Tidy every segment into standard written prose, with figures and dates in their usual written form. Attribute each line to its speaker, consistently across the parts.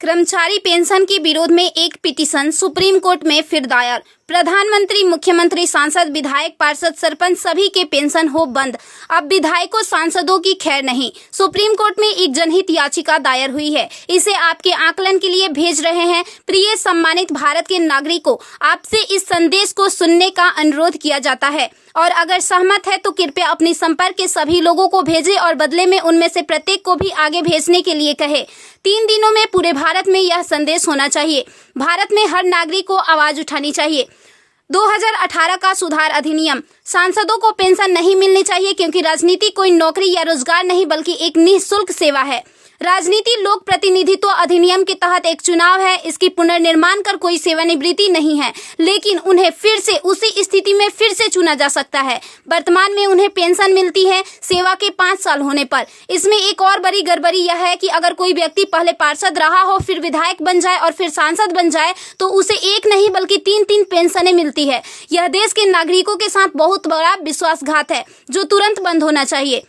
Speaker 1: कर्मचारी पेंशन के विरोध में एक पिटीशन सुप्रीम कोर्ट में फिर दायर। प्रधानमंत्री, मुख्यमंत्री, सांसद, विधायक, पार्षद, सरपंच सभी के पेंशन हो बंद। अब विधायकों, सांसदों की खैर नहीं। सुप्रीम कोर्ट में एक जनहित याचिका दायर हुई है। इसे आपके आकलन के लिए भेज रहे हैं। प्रिय सम्मानित भारत के नागरिकों, आपसे इस संदेश को सुनने का अनुरोध किया जाता है और अगर सहमत है तो कृपया अपने संपर्क के सभी लोगों को भेजें और बदले में उनमें से प्रत्येक को भी आगे भेजने के लिए कहे। 3 दिनों में पूरे भारत में यह संदेश होना चाहिए। भारत में हर नागरिक को आवाज उठानी चाहिए। 2018 का सुधार अधिनियम। सांसदों को पेंशन नहीं मिलनी चाहिए क्योंकि राजनीति कोई नौकरी या रोजगार नहीं बल्कि एक निःशुल्क सेवा है। राजनीति लोक प्रतिनिधित्व अधिनियम के तहत एक चुनाव है। इसकी पुनर्निर्माण कर कोई सेवानिवृत्ति नहीं है, लेकिन उन्हें फिर से उसी स्थिति में फिर से चुना जा सकता है। वर्तमान में उन्हें पेंशन मिलती है सेवा के 5 साल होने पर। इसमें एक और बड़ी गड़बड़ी यह है कि अगर कोई व्यक्ति पहले पार्षद रहा हो, फिर विधायक बन जाए और फिर सांसद बन जाए तो उसे एक नहीं बल्कि 3-3 पेंशनें मिलती है। यह देश के नागरिकों के साथ बहुत बड़ा विश्वासघात है जो तुरंत बंद होना चाहिए।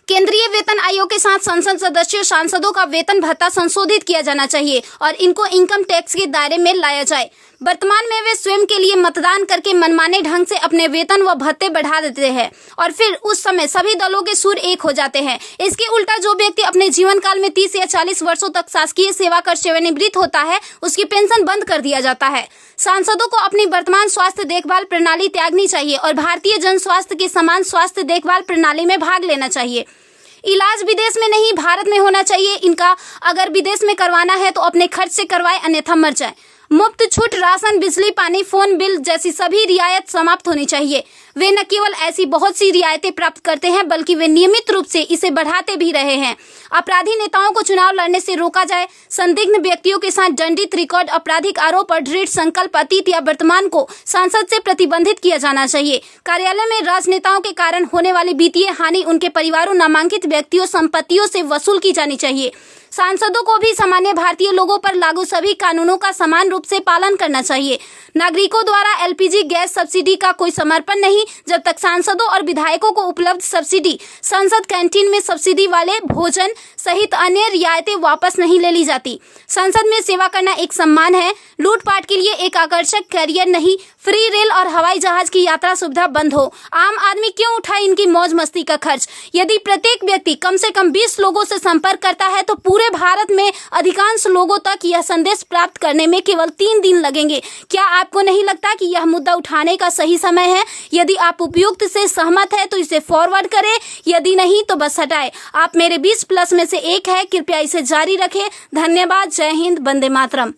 Speaker 1: केंद्रीय वेतन आयोग के साथ संसद सदस्यों, सांसदों का वेतन भत्ता संशोधित किया जाना चाहिए और इनको इनकम टैक्स के दायरे में लाया जाए। वर्तमान में वे स्वयं के लिए मतदान करके मनमाने ढंग से अपने वेतन व भत्ते बढ़ा देते हैं और फिर उस समय सभी दलों के सुर एक हो जाते हैं। इसके उल्टा जो व्यक्ति अपने जीवन काल में 30 या 40 वर्षों तक शासकीय सेवा कर सेवानिवृत्त होता है, उसकी पेंशन बंद कर दिया जाता है। सांसदों को अपनी वर्तमान स्वास्थ्य देखभाल प्रणाली त्यागनी चाहिए और भारतीय जन स्वास्थ्य के समान स्वास्थ्य देखभाल प्रणाली में भाग लेना चाहिए। इलाज विदेश में नहीं, भारत में होना चाहिए। इनका अगर विदेश में करवाना है तो अपने खर्च से करवाए, अन्यथा मर जाए। मुफ्त छूट, राशन, बिजली, पानी, फोन बिल जैसी सभी रियायत समाप्त होनी चाहिए। वे न केवल ऐसी बहुत सी रियायतें प्राप्त करते हैं बल्कि वे नियमित रूप से इसे बढ़ाते भी रहे हैं। अपराधी नेताओं को चुनाव लड़ने से रोका जाए। संदिग्ध व्यक्तियों के साथ दंडित रिकॉर्ड, आपराधिक आरोप और दृढ़ संकल्प अतीत या वर्तमान को सांसद से प्रतिबंधित किया जाना चाहिए। कार्यालय में राजनेताओं के कारण होने वाली वित्तीय हानि उनके परिवारों, नामांकित व्यक्तियों, संपत्तियों से वसूल की जानी चाहिए। सांसदों को भी सामान्य भारतीय लोगों पर लागू सभी कानूनों का समान रूप से पालन करना चाहिए। नागरिकों द्वारा एलपीजी गैस सब्सिडी का कोई समर्पण नहीं जब तक सांसदों और विधायकों को उपलब्ध सब्सिडी, संसद कैंटीन में सब्सिडी वाले भोजन सहित अन्य रियायतें वापस नहीं ले ली जाती। संसद में सेवा करना एक सम्मान है, लूटपाट के लिए एक आकर्षक कैरियर नहीं। फ्री रेल और हवाई जहाज की यात्रा सुविधा बंद हो। आम आदमी क्यों उठाए इनकी मौज मस्ती का खर्च? यदि प्रत्येक व्यक्ति कम से कम 20 लोगों से संपर्क करता है तो पूरे भारत में अधिकांश लोगों तक यह संदेश प्राप्त करने में केवल 3 दिन लगेंगे। क्या आपको नहीं लगता कि यह मुद्दा उठाने का सही समय है? यदि आप उपयुक्त से सहमत है तो इसे फॉरवर्ड करें, यदि नहीं तो बस हटाएं। आप मेरे 20+ में से एक है। कृपया इसे जारी रखें। धन्यवाद। जय हिंद। वंदे मातरम।